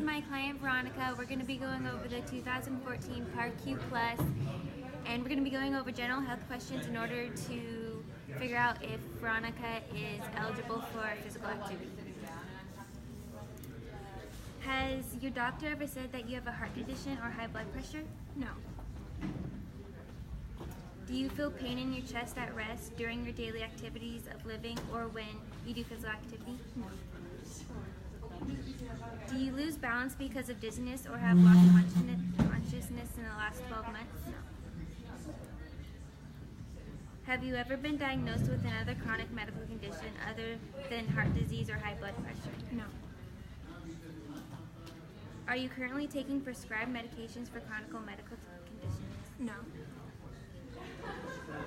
my client Veronica. We're going to be going over the 2014 PAR-Q Plus, and we're going to be going over general health questions in order to figure out if Veronica is eligible for physical activity. Has your doctor ever said that you have a heart condition or high blood pressure? No. Do you feel pain in your chest at rest during your daily activities of living or when you do physical activity? No. Do you lose balance because of dizziness or have lost consciousness in the last 12 months? No. Have you ever been diagnosed with another chronic medical condition other than heart disease or high blood pressure? No. Are you currently taking prescribed medications for chronic medical conditions? No.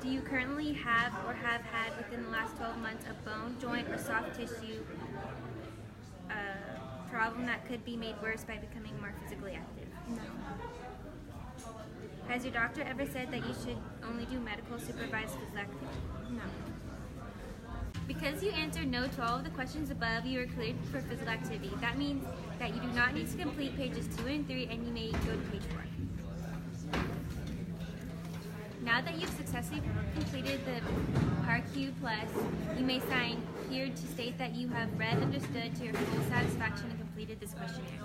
Do you currently have or have had within the last 12 months a bone, joint, or soft tissue problem that could be made worse by becoming more physically active? No. Has your doctor ever said that you should only do medical supervised physical activity? No. Because you answered no to all of the questions above, you are cleared for physical activity. That means that you do not need to complete pages 2 and 3, and you may go to page 4. Now that you've successfully completed the PAR-Q Plus, you may sign here to state that you have read, understood to your full satisfaction and completed this questionnaire.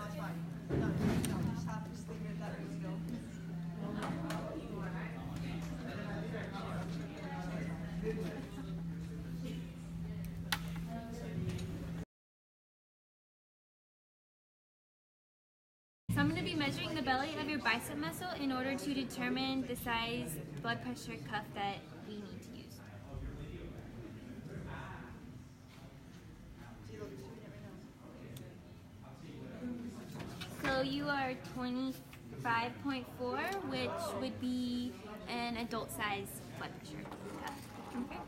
So I'm going to be measuring the belly of your bicep muscle in order to determine the size blood pressure cuff that we need to use. So you are 25.4, which would be an adult size blood pressure cuff. Okay.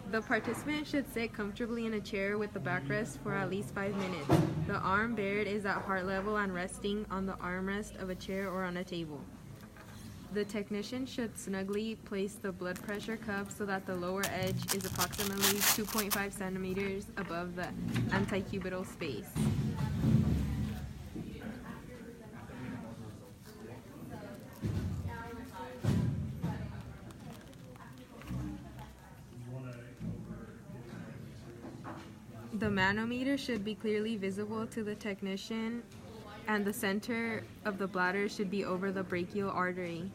The participant should sit comfortably in a chair with the backrest for at least 5 minutes. The arm bared is at heart level and resting on the armrest of a chair or on a table. The technician should snugly place the blood pressure cuff so that the lower edge is approximately 2.5 centimeters above the antecubital space. The manometer should be clearly visible to the technician, and the center of the bladder should be over the brachial artery.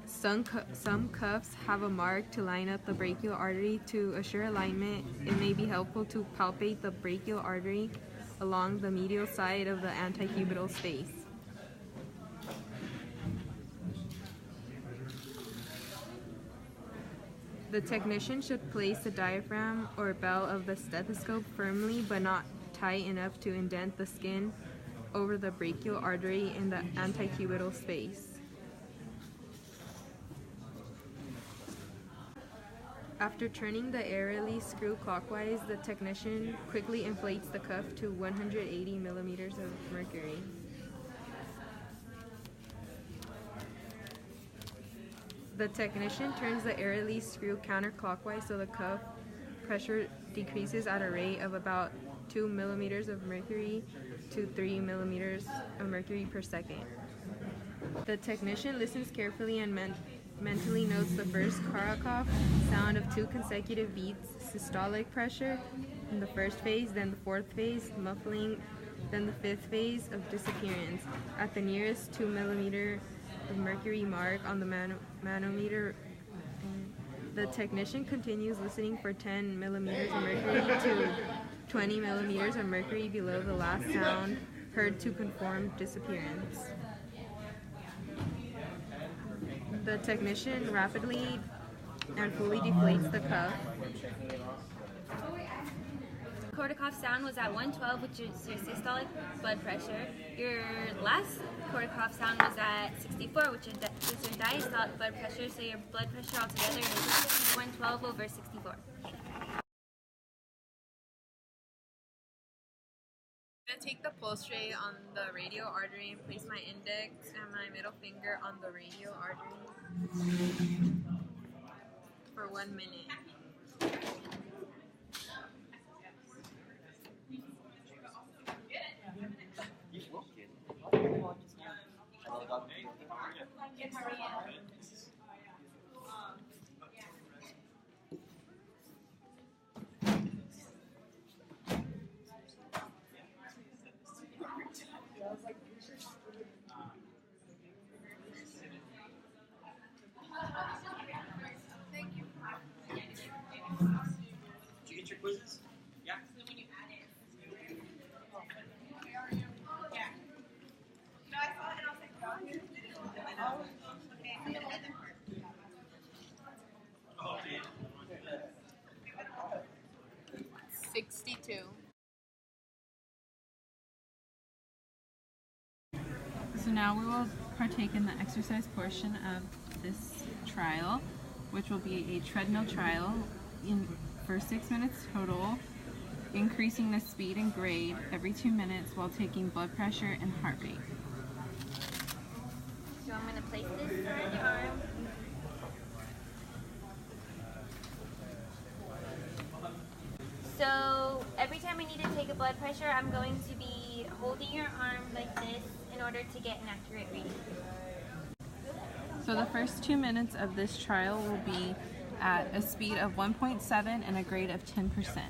Some cuffs have a mark to line up the brachial artery. To assure alignment, it may be helpful to palpate the brachial artery along the medial side of the antecubital space. The technician should place the diaphragm or bell of the stethoscope firmly but not tight enough to indent the skin over the brachial artery in the antecubital space. After turning the air release screw clockwise, the technician quickly inflates the cuff to 180 millimeters of mercury. The technician turns the air release screw counterclockwise so the cuff pressure decreases at a rate of about 2 millimeters of mercury to 3 millimeters of mercury per second. The technician listens carefully and mentally notes the first Karakoff sound of 2 consecutive beats, systolic pressure in the first phase, then the fourth phase, muffling, then the fifth phase of disappearance. At the nearest 2 millimeter of mercury mark on the manometer, the technician continues listening for 10 millimeters of mercury to 20 millimeters of mercury below the last sound heard to confirm disappearance. The technician rapidly and fully deflates the cuff. Korsakoff sound was at 112, which is your systolic blood pressure. Your last Korsakoff sound was at 64, which is your diastolic blood pressure. So your blood pressure altogether is 112 over 64. I'm going to take the pulse rate on the radial artery and place my index and my middle finger on the radial artery for 1 minute. Did you get your quizzes? Yeah. Oh, man. 62. So now we will partake in the exercise portion of this trial, which will be a treadmill trial for 6 minutes total, increasing the speed and grade every 2 minutes while taking blood pressure and heart rate. So I'm going to place this on your arm. So every time I need to take a blood pressure, I'm going to be holding your arm like this in order to get an accurate reading. So the first 2 minutes of this trial will be at a speed of 1.7 and a grade of 10%.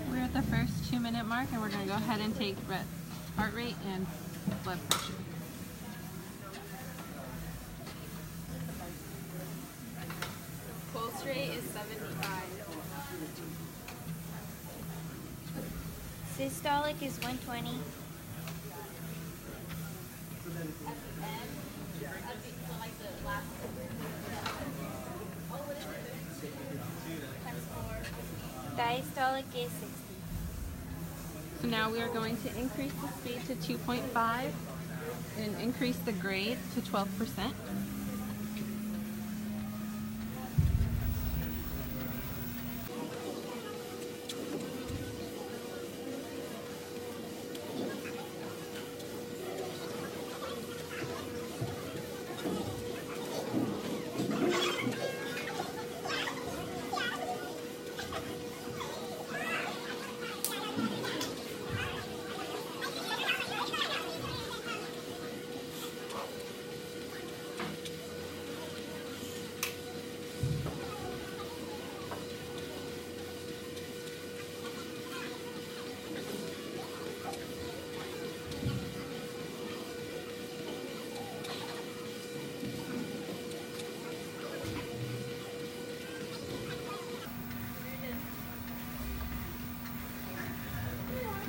We're at the first 2 minute mark and we're going to go ahead and take heart rate and blood pressure. Pulse rate is 75. Systolic is 120. Diastolic is 60. So now we are going to increase the speed to 2.5 and increase the grade to 12%.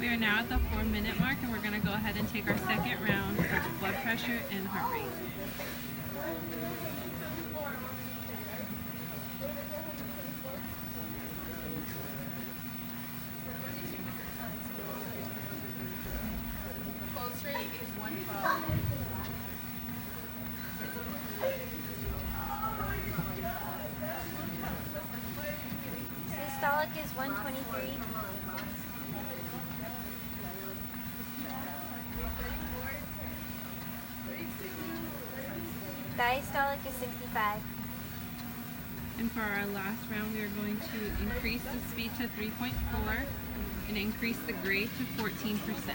We are now at the 4 minute mark and we're going to go ahead and take our second round of blood pressure and heart rate. Pulse rate is 112. Systolic is 123. Diastolic is 65. And for our last round, we are going to increase the speed to 3.4 and increase the grade to 14%.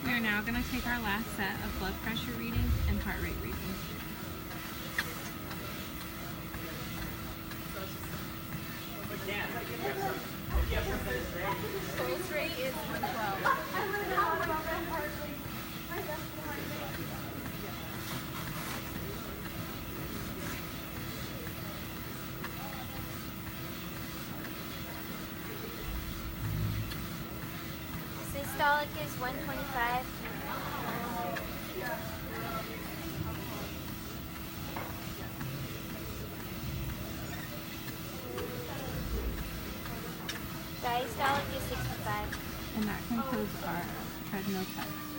We are now going to take our last set of blood pressure readings and heart rate readings. Down. Diastolic is 125. Diastolic is 65. And that concludes our treadmill test.